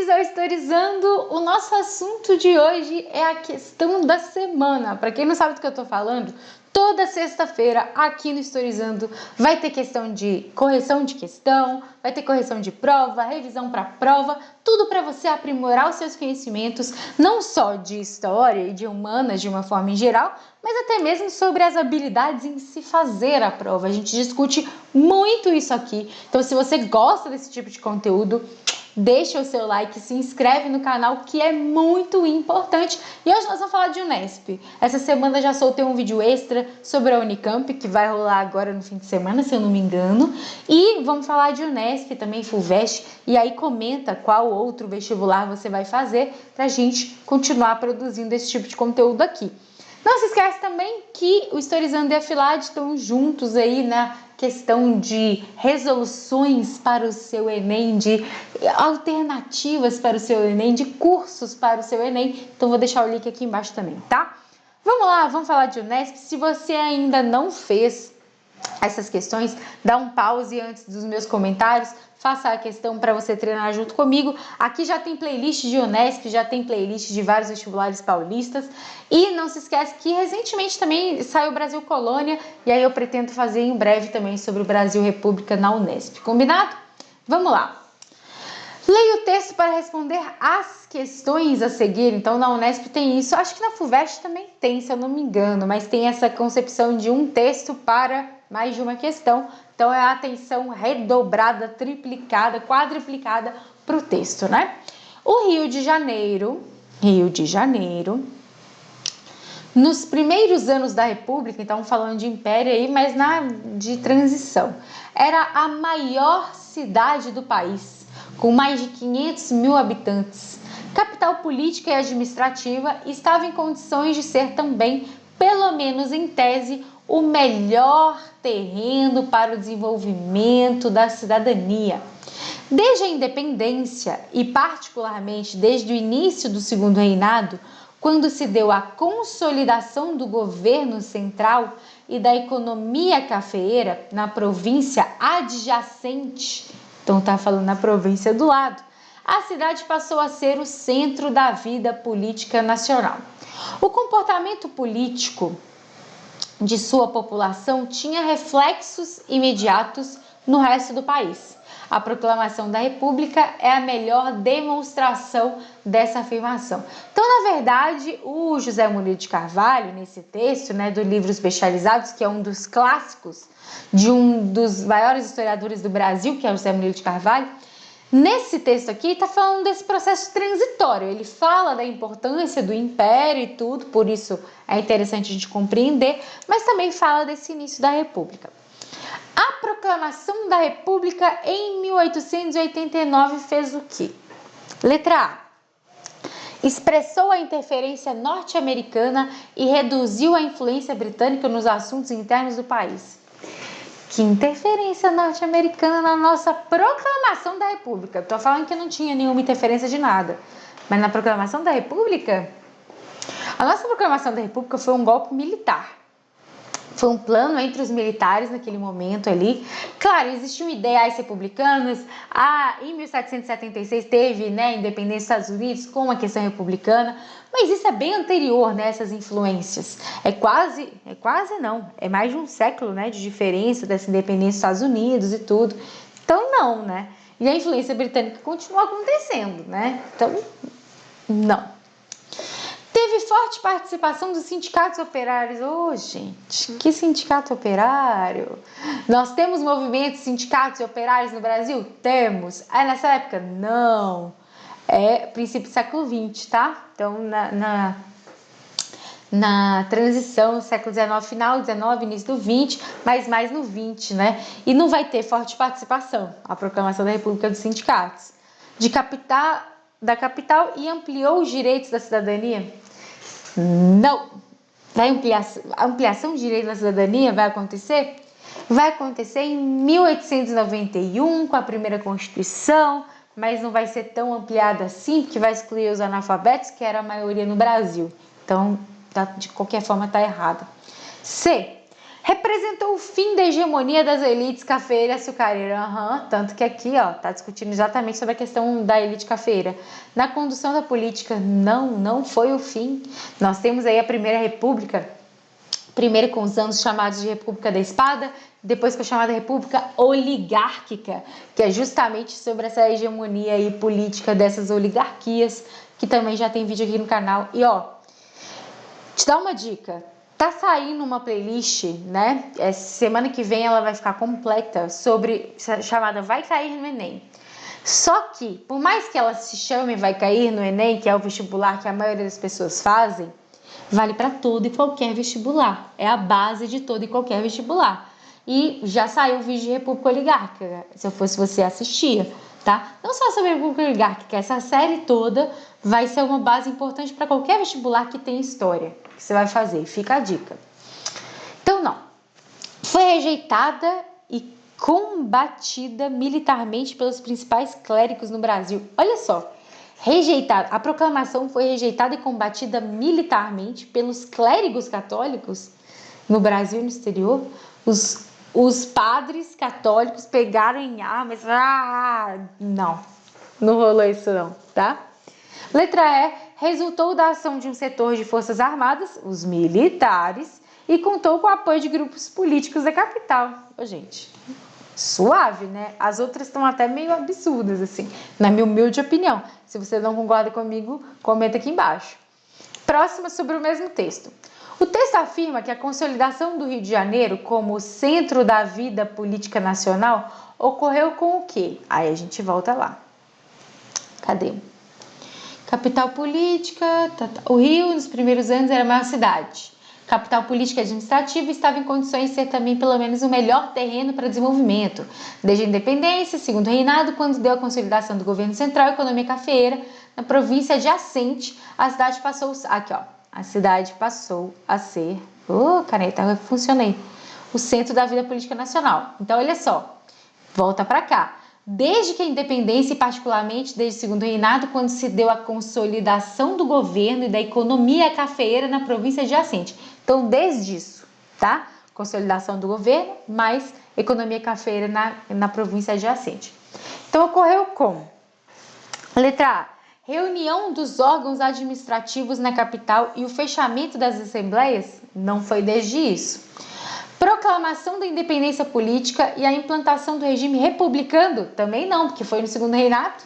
bem-vindos ao Historizando. O nosso assunto de hoje é a questão da semana. Para quem não sabe do que eu tô falando, toda sexta-feira aqui no Historizando vai ter questão de correção de questão, vai ter correção de prova, revisão para prova, tudo para você aprimorar os seus conhecimentos, não só de história e de humanas de uma forma em geral, mas até mesmo sobre as habilidades em se fazer a prova. A gente discute muito isso aqui. Então, se você gosta desse tipo de conteúdo, deixa o seu like, se inscreve no canal, que é muito importante. E hoje nós vamos falar de Unesp. Essa semana já soltei um vídeo extra sobre a Unicamp, que vai rolar agora no fim de semana, se eu não me engano. E vamos falar de Unesp, também Fulvestre. E aí comenta qual outro vestibular você vai fazer pra gente continuar produzindo esse tipo de conteúdo aqui. Não se esquece também que o Historizando e a Filad estão juntos aí na questão de resoluções para o seu Enem, de alternativas para o seu Enem, de cursos para o seu Enem. Então vou deixar o link aqui embaixo também, tá? Vamos lá, vamos falar de Unesp. Se você ainda não fez essas questões, dá um pause antes dos meus comentários, faça a questão para você treinar junto comigo. Aqui já tem playlist de Unesp, já tem playlist de vários vestibulares paulistas. E não se esquece que recentemente também saiu o Brasil Colônia, e aí eu pretendo fazer em breve também sobre o Brasil República na Unesp. Combinado? Vamos lá! Leia o texto para responder as questões a seguir. Então, na Unesp tem isso. Acho que na Fulvestre também tem, se eu não me engano. Mas tem essa concepção de um texto para mais de uma questão. Então, é a atenção redobrada, triplicada, quadriplicada para o texto, né? O Rio de Janeiro, nos primeiros anos da República, então falando de império aí, mas de transição, era a maior cidade do país, com mais de 500 mil habitantes. Capital política e administrativa, estava em condições de ser também, pelo menos em tese, o melhor terreno para o desenvolvimento da cidadania. Desde a independência e particularmente desde o início do Segundo Reinado, quando se deu a consolidação do governo central e da economia cafeeira na província adjacente, então está falando na província do lado, a cidade passou a ser o centro da vida política nacional. O comportamento político de sua população tinha reflexos imediatos no resto do país. A proclamação da República é a melhor demonstração dessa afirmação. Então, na verdade, o José Murilo de Carvalho, nesse texto, né, do livro Especializados, que é um dos clássicos de um dos maiores historiadores do Brasil, que é o José Murilo de Carvalho, nesse texto aqui está falando desse processo transitório. Ele fala da importância do império e tudo, por isso é interessante a gente compreender, mas também fala desse início da República. A proclamação da República em 1889 fez o quê? Letra A. Expressou a interferência norte-americana e reduziu a influência britânica nos assuntos internos do país. Que interferência norte-americana na nossa proclamação da República? Estou falando que não tinha nenhuma interferência de nada, mas na proclamação da República? A nossa proclamação da República foi um golpe militar. Foi um plano entre os militares naquele momento ali. Claro, existiam ideais republicanos. Em 1776 teve, né, a independência dos Estados Unidos com a questão republicana. Mas isso é bem anterior, né, essas influências. É mais de um século, né, de diferença dessa independência dos Estados Unidos e tudo. Então, não, né? E a influência britânica continua acontecendo, né? Então, não. Teve forte participação dos sindicatos operários. Gente, que sindicato operário? Nós temos movimentos, sindicatos e operários no Brasil? Temos. Aí nessa época? Não. É princípio do século XX, tá? Então, na transição, século XIX, final do XIX, início do XX, mas mais no XX, né? E não vai ter forte participação, a proclamação da República dos Sindicatos. Da capital e ampliou os direitos da cidadania? Não. A ampliação de direitos da cidadania vai acontecer? Vai acontecer em 1891, com a primeira Constituição, mas não vai ser tão ampliada assim, porque vai excluir os analfabetos, que era a maioria no Brasil. Então, de qualquer forma, está errado. C. Representou o fim da hegemonia das elites cafeira e açucareira. Tanto que aqui, ó, tá discutindo exatamente sobre a questão da elite cafeira. Na condução da política, não foi o fim. Nós temos aí a Primeira República, primeiro com os anos chamados de República da Espada, depois com a chamada República Oligárquica, que é justamente sobre essa hegemonia aí política dessas oligarquias, que também já tem vídeo aqui no canal. E ó, te dá uma dica. Tá saindo uma playlist, né? Semana que vem ela vai ficar completa sobre chamada Vai Cair no Enem. Só que, por mais que ela se chame Vai Cair no Enem, que é o vestibular que a maioria das pessoas fazem, vale para todo e qualquer vestibular. É a base de todo e qualquer vestibular. E já saiu o vídeo de República Oligárquica. Se eu fosse você, assistia, tá? Não só sobre a República Oligárquica, essa série toda vai ser uma base importante para qualquer vestibular que tenha história que você vai fazer. Fica a dica. Então, não. Foi rejeitada e combatida militarmente pelos principais clérigos no Brasil. Olha só. Rejeitada. A proclamação foi rejeitada e combatida militarmente pelos clérigos católicos no Brasil e no exterior. Os padres católicos pegaram em armas. Não rolou isso não, tá? Letra E, resultou da ação de um setor de forças armadas, os militares, e contou com o apoio de grupos políticos da capital. Ô, gente, suave, né? As outras estão até meio absurdas, assim, na minha humilde opinião. Se você não concorda comigo, comenta aqui embaixo. Próxima sobre o mesmo texto. O texto afirma que a consolidação do Rio de Janeiro como centro da vida política nacional ocorreu com o quê? Aí a gente volta lá. Cadê? Capital política, o Rio nos primeiros anos era a maior cidade. Capital política e administrativa estava em condições de ser também pelo menos o melhor terreno para desenvolvimento. Desde a independência, segundo o reinado, quando deu a consolidação do governo central e economia cafeeira, na província adjacente, a cidade passou... Aqui, ó. A cidade passou a ser... caneta, funcionei. O centro da vida política nacional. Então, olha só. Volta para cá. Desde que a independência e particularmente desde o segundo reinado, quando se deu a consolidação do governo e da economia cafeeira na província adjacente. Então, desde isso, tá? Consolidação do governo, mais economia cafeeira na província adjacente. Então, ocorreu com... Letra A. Reunião dos órgãos administrativos na capital e o fechamento das assembleias? Não foi desde isso. Proclamação da independência política e a implantação do regime republicano? Também não, porque foi no segundo reinado.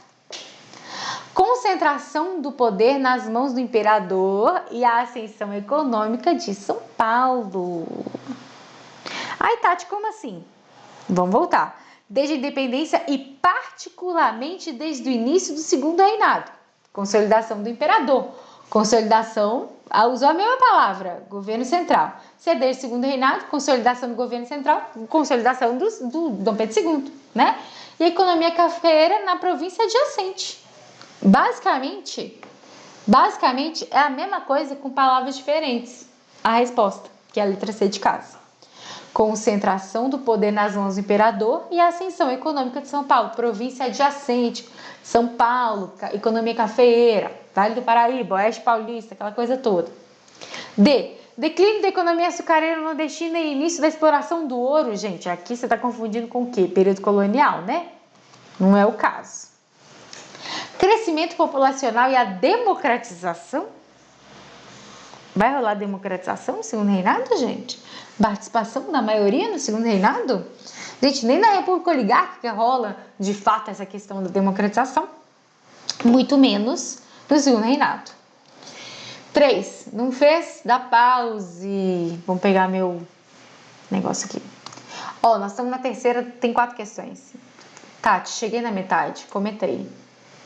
Concentração do poder nas mãos do imperador e a ascensão econômica de São Paulo. Ai, Tati, como assim? Vamos voltar. Desde a independência e particularmente desde o início do segundo reinado. Consolidação do imperador. Consolidação, usou a mesma palavra, governo central. Se é desde o segundo reinado, consolidação do governo central, consolidação do Dom Pedro II, né? E a economia cafeeira na província adjacente. Basicamente é a mesma coisa com palavras diferentes. A resposta, que é a letra C de casa. Concentração do poder nas mãos do imperador e a ascensão econômica de São Paulo, província adjacente, São Paulo, economia cafeeira, Vale do Paraíba, Oeste Paulista, aquela coisa toda. D. Declínio da economia açucareira nordestina e início da exploração do ouro. Gente, aqui você está confundindo com o quê? Período colonial, né? Não é o caso. Crescimento populacional e a democratização? Vai rolar democratização no segundo reinado, gente? Participação da maioria no segundo reinado? Gente, nem na República Oligárquica rola, de fato, essa questão da democratização. Muito menos no segundo reinado. 3. Não fez? Dá pause. Vamos pegar meu negócio aqui. Ó, nós estamos na terceira, tem 4 questões. Tati, cheguei na metade. Comenta aí.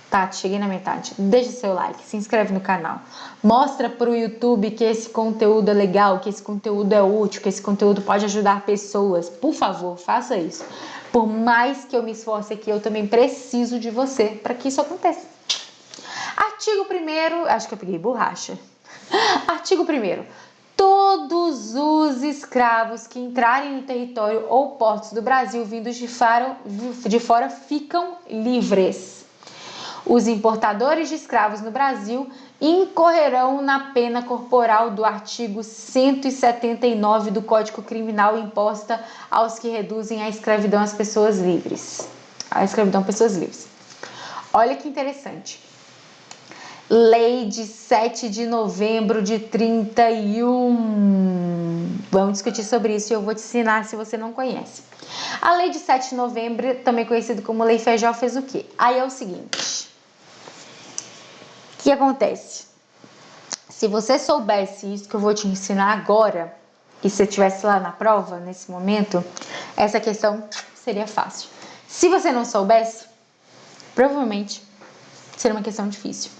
Tati, cheguei na metade. Deixa seu like, se inscreve no canal. Mostra pro YouTube que esse conteúdo é legal, que esse conteúdo é útil, que esse conteúdo pode ajudar pessoas. Por favor, faça isso. Por mais que eu me esforce aqui, eu também preciso de você para que isso aconteça. Artigo 1º, acho que eu peguei borracha. Artigo 1º. Todos os escravos que entrarem no território ou portos do Brasil vindos de fora ficam livres. Os importadores de escravos no Brasil incorrerão na pena corporal do artigo 179 do Código Criminal imposta aos que reduzem a escravidão às pessoas livres. A escravidão às pessoas livres. Olha que interessante. Lei de 7 de novembro de 31. Vamos discutir sobre isso e eu vou te ensinar se você não conhece. A lei de 7 de novembro, também conhecida como Lei Feijó, fez o quê? Aí é o seguinte. O que acontece? Se você soubesse isso que eu vou te ensinar agora, e se eu estivesse lá na prova, nesse momento, essa questão seria fácil. Se você não soubesse, provavelmente seria uma questão difícil.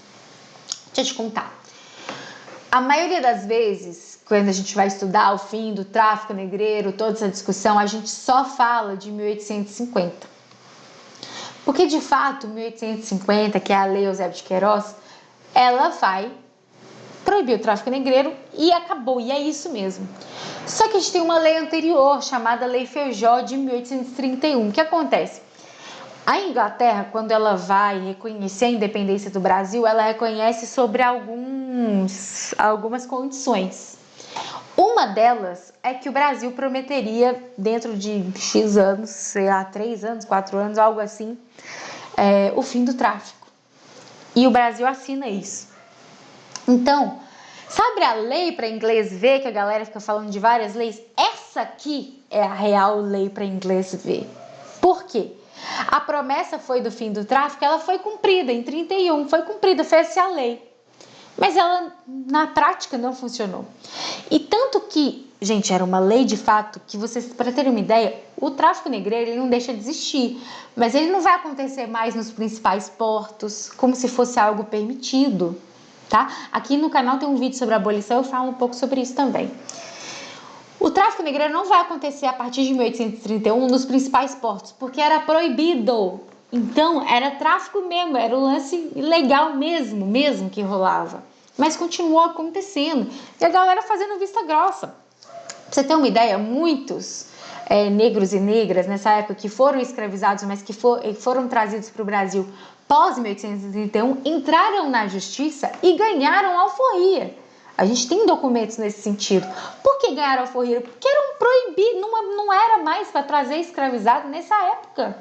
Deixa eu te contar. A maioria das vezes, quando a gente vai estudar o fim do tráfico negreiro, toda essa discussão, a gente só fala de 1850. Porque, de fato, 1850, que é a Lei Eusébio de Queiroz, ela vai proibir o tráfico negreiro e acabou, e é isso mesmo. Só que a gente tem uma lei anterior, chamada Lei Feijó, de 1831. O que acontece? A Inglaterra, quando ela vai reconhecer a independência do Brasil, ela reconhece sobre algumas condições. Uma delas é que o Brasil prometeria, dentro de X anos, sei lá, 3 anos, 4 anos, algo assim, o fim do tráfico. E o Brasil assina isso. Então, sabe a lei para inglês ver, que a galera fica falando de várias leis? Essa aqui é a real lei para inglês ver. Por quê? A promessa foi do fim do tráfico, ela foi cumprida em 31, foi cumprida, fez-se a lei. Mas ela, na prática, não funcionou. E tanto que, gente, era uma lei de fato, que vocês, para terem uma ideia, o tráfico negreiro, ele não deixa de existir. Mas ele não vai acontecer mais nos principais portos, como se fosse algo permitido, tá? Aqui no canal tem um vídeo sobre a abolição, eu falo um pouco sobre isso também. O tráfico negreiro não vai acontecer a partir de 1831 nos principais portos, porque era proibido. Então, era tráfico mesmo, era o lance ilegal mesmo que rolava. Mas continuou acontecendo. E a galera fazendo vista grossa. Pra você ter uma ideia, muitos negros e negras nessa época que foram escravizados, mas que foram trazidos para o Brasil pós 1831, entraram na justiça e ganharam alforria. A gente tem documentos nesse sentido. Por que ganharam alforria? Porque eram proibidos, não era mais para trazer escravizado nessa época.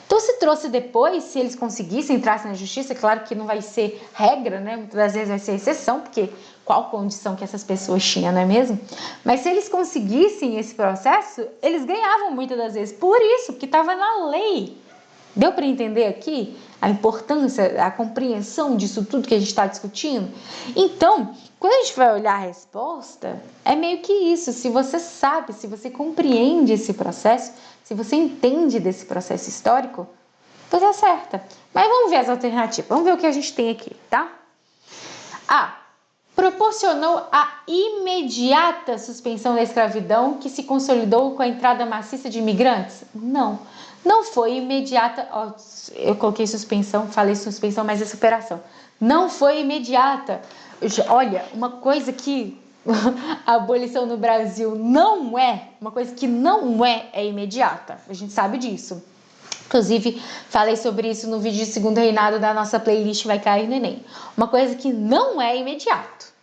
Então, se trouxe depois, se eles conseguissem entrar na justiça, claro que não vai ser regra, né? Muitas das vezes vai ser exceção, porque qual condição que essas pessoas tinham, não é mesmo? Mas se eles conseguissem esse processo, eles ganhavam muitas das vezes. Por isso, porque estava na lei. Deu para entender aqui a importância, a compreensão disso tudo que a gente está discutindo? Então, quando a gente vai olhar a resposta, é meio que isso. Se você sabe, se você compreende esse processo, se você entende desse processo histórico, você acerta. Mas vamos ver as alternativas. Vamos ver o que a gente tem aqui, tá? A. Proporcionou a imediata suspensão da escravidão que se consolidou com a entrada maciça de imigrantes? Não. Não foi imediata. Eu coloquei suspensão, falei suspensão, mas é superação. Não foi imediata. Olha, uma coisa que a abolição no Brasil não é, uma coisa que não é imediata. A gente sabe disso. Inclusive, falei sobre isso no vídeo de Segundo Reinado da nossa playlist Vai Cair no Enem. Uma coisa que não é imediato.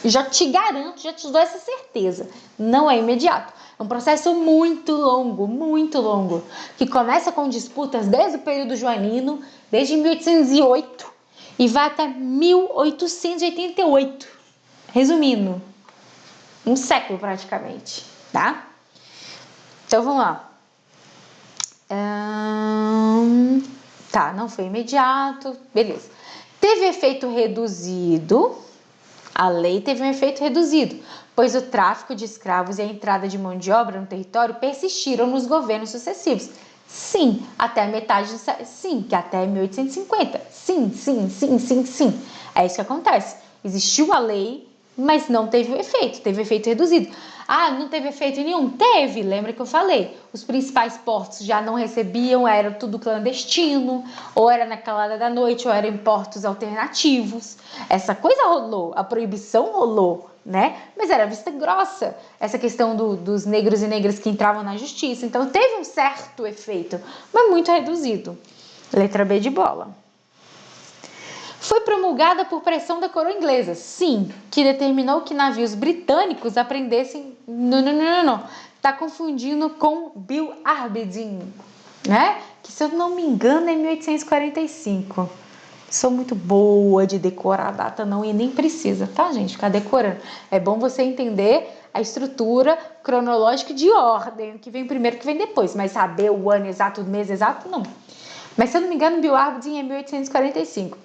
Já te garanto, já te dou essa certeza. Não é imediato. É um processo muito longo, que começa com disputas desde o período joanino, desde 1808, e vai até 1888. Resumindo, um século praticamente, tá? Então, vamos lá. Tá, não foi imediato, beleza. Teve efeito reduzido, a lei teve um efeito reduzido, pois o tráfico de escravos e a entrada de mão de obra no território persistiram nos governos sucessivos. Sim, até a metade sim, que até 1850. Sim. É isso que acontece. Existiu a lei, mas não teve o efeito, teve efeito reduzido. Ah, não teve efeito nenhum? Teve, lembra que eu falei? Os principais portos já não recebiam, era tudo clandestino, ou era naquela hora da noite, ou era em portos alternativos. Essa coisa rolou, a proibição rolou, né? Mas era vista grossa, essa questão dos negros e negras que entravam na justiça. Então teve um certo efeito, mas muito reduzido. Letra B de bola. Foi promulgada por pressão da coroa inglesa, sim, que determinou que navios britânicos apreendessem... Não. Tá confundindo com Bill Aberdeen, né? Que, se eu não me engano, é 1845. Sou muito boa de decorar a data, não, e nem precisa, tá, gente? Ficar decorando. É bom você entender a estrutura cronológica de ordem, o que vem primeiro, o que vem depois, mas saber o ano exato, o mês exato, não. Mas, se eu não me engano, Bill Aberdeen é 1845.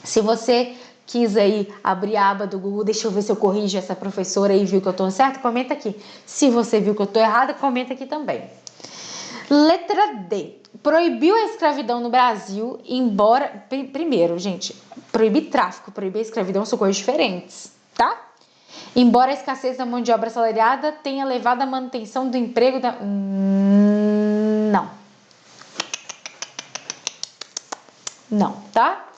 Se você quis aí abrir a aba do Google, deixa eu ver se eu corrijo essa professora e viu que eu tô certo, comenta aqui. Se você viu que eu tô errada, comenta aqui também. Letra D. Proibiu a escravidão no Brasil, embora... Primeiro, gente, proibir tráfico, proibir a escravidão são coisas diferentes, tá? Embora a escassez da mão de obra assalariada tenha levado à manutenção do emprego da... Não, tá?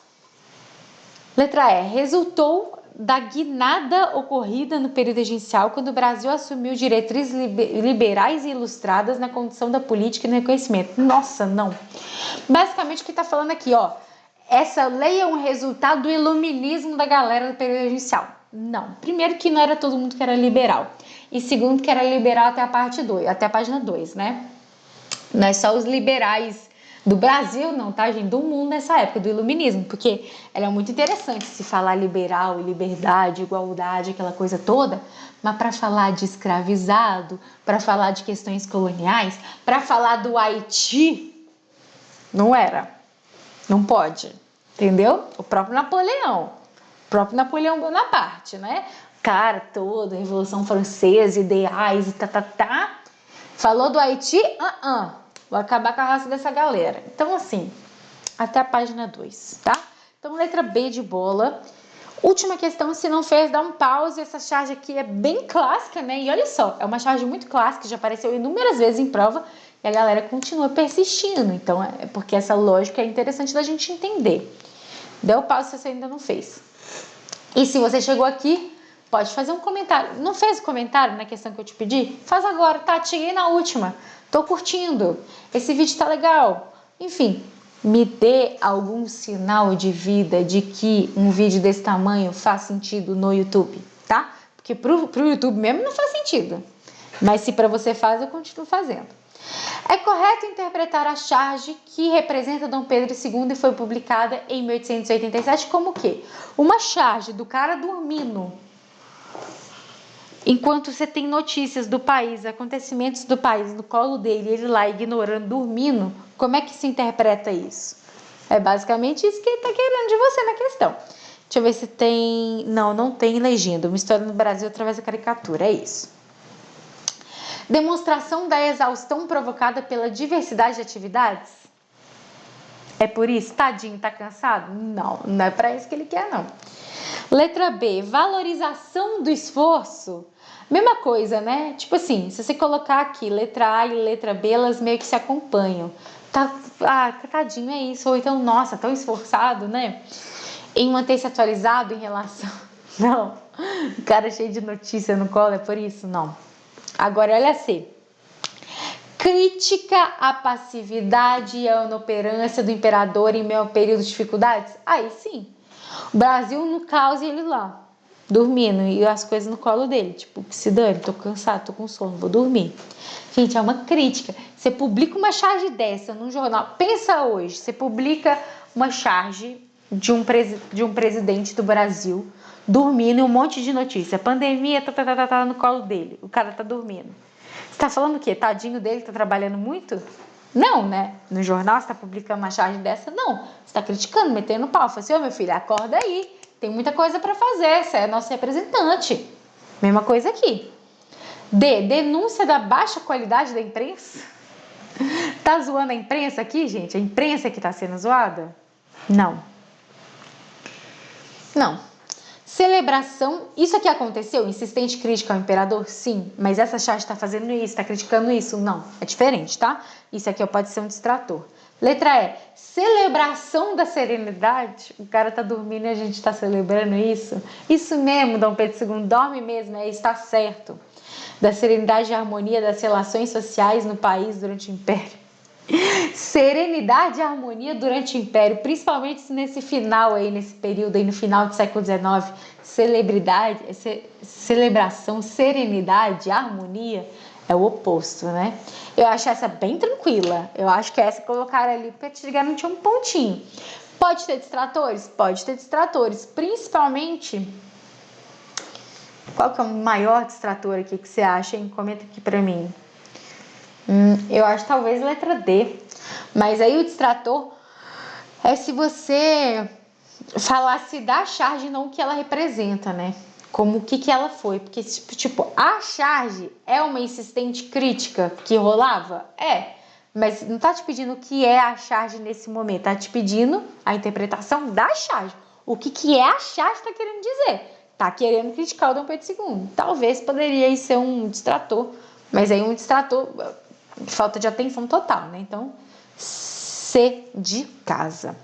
Letra E. Resultou da guinada ocorrida no período regencial, quando o Brasil assumiu diretrizes liberais e ilustradas na condução da política e no reconhecimento. Nossa, não. Basicamente, o que está falando aqui, ó, essa lei é um resultado do iluminismo da galera do período regencial. Não. Primeiro, que não era todo mundo que era liberal. E segundo, que era liberal até a parte 2, até a página 2, né? Não é só os liberais do Brasil, não, tá, gente? Do mundo nessa época, do iluminismo, porque era muito interessante se falar liberal, liberdade, igualdade, aquela coisa toda, mas para falar de escravizado, para falar de questões coloniais, para falar do Haiti, não era. Não pode, entendeu? O próprio Napoleão Bonaparte, né? Cara todo, Revolução Francesa, ideais e falou do Haiti, vou acabar com a raça dessa galera. Então, assim, até a página 2, tá? Então, letra B de bola. Última questão, se não fez, dá um pause. Essa charge aqui é bem clássica, né? E olha só, é uma charge muito clássica, já apareceu inúmeras vezes em prova e a galera continua persistindo. Então, é porque essa lógica é interessante da gente entender. Dê o pause se você ainda não fez. E se você chegou aqui, pode fazer um comentário. Não fez o comentário na questão que eu te pedi? Faz agora, tá? Cheguei na última. Tô curtindo. Esse vídeo tá legal. Enfim, me dê algum sinal de vida de que um vídeo desse tamanho faz sentido no YouTube, tá? Porque pro YouTube mesmo não faz sentido. Mas se para você faz, eu continuo fazendo. É correto interpretar a charge que representa Dom Pedro II e foi publicada em 1887 como o quê? Uma charge do cara dormindo. Enquanto você tem notícias do país, acontecimentos do país no colo dele, ele lá ignorando, dormindo, como é que se interpreta isso? É basicamente isso que ele está querendo de você na questão. Deixa eu ver se tem... Não tem legenda. Uma história no Brasil através da caricatura, é isso. Demonstração da exaustão provocada pela diversidade de atividades? É por isso? Tadinho, tá cansado? Não é para isso que ele quer, não. Letra B, valorização do esforço. Mesma coisa, né? Tipo assim, se você colocar aqui letra A e letra B, elas meio que se acompanham. Tadinho, é isso. Ou então, nossa, tão esforçado, né? Em manter-se atualizado em relação... Não, o cara cheio de notícia no colo, é por isso? Não. Agora, olha assim. Crítica à passividade e à inoperância do imperador em meio ao período de dificuldades? Aí sim. O Brasil no caos e ele lá, dormindo, e as coisas no colo dele, tipo, se dane, tô cansado, tô com sono, vou dormir. Gente, é uma crítica. Você publica uma charge dessa num jornal, pensa hoje, você publica uma charge de um presidente do Brasil dormindo e um monte de notícia, pandemia, tá no colo dele, o cara tá dormindo. Você tá falando o quê? Tadinho dele, tá trabalhando muito? Não, né? No jornal você tá publicando uma charge dessa? Não. Você tá criticando, metendo pau. Fala assim, ô meu filho, acorda aí. Tem muita coisa para fazer. Você é nosso representante. Mesma coisa aqui. D. Denúncia da baixa qualidade da imprensa. Tá zoando a imprensa aqui, gente? A imprensa que tá sendo zoada? Não. Celebração, isso aqui aconteceu? Insistente crítica ao imperador? Sim, mas essa charge está fazendo isso, está criticando isso? Não, é diferente, tá? Isso aqui pode ser um distrator. Letra E, celebração da serenidade. O cara tá dormindo e a gente tá celebrando isso? Isso mesmo, Dom Pedro II, dorme mesmo, está certo. Da serenidade e harmonia das relações sociais no país durante o Império. Serenidade e harmonia durante o Império, principalmente nesse final aí, nesse período aí, no final do século XIX. Celebração, serenidade, harmonia é o oposto, né? Eu acho essa bem tranquila. Eu acho que essa colocaram ali para te garantir um pontinho. Pode ter distratores? Pode ter distratores. Principalmente, qual que é o maior distrator aqui que você acha, hein? Comenta aqui pra mim. Eu acho talvez letra D. Mas aí o distrator é se você falasse da charge, não o que ela representa, né? Como o que ela foi. Porque, tipo, a charge é uma insistente crítica que rolava? É. Mas não tá te pedindo o que é a charge nesse momento. Tá te pedindo a interpretação da charge. O que é a charge tá querendo dizer? Tá querendo criticar o Dom Pedro II. Talvez poderia ser um distrator. Mas aí um distrator, falta de atenção total, né? Então, C de casa.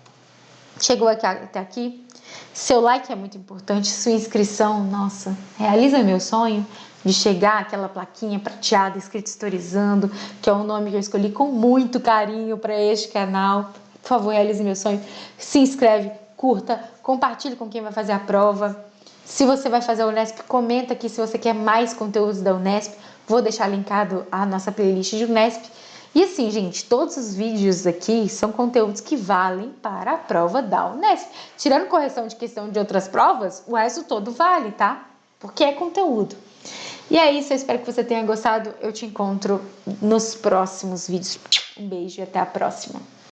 Chegou até aqui? Seu like é muito importante, sua inscrição, nossa, realiza meu sonho de chegar àquela plaquinha prateada escrito Historizando, que é um nome que eu escolhi com muito carinho para este canal. Por favor, realize meu sonho. Se inscreve, curta, compartilhe com quem vai fazer a prova. Se você vai fazer a Unesp, comenta aqui se você quer mais conteúdos da Unesp. Vou deixar linkado a nossa playlist de Unesp. E assim, gente, todos os vídeos aqui são conteúdos que valem para a prova da Unesp. Tirando correção de questão de outras provas, o resto todo vale, tá? Porque é conteúdo. E é isso, eu espero que você tenha gostado. Eu te encontro nos próximos vídeos. Um beijo e até a próxima.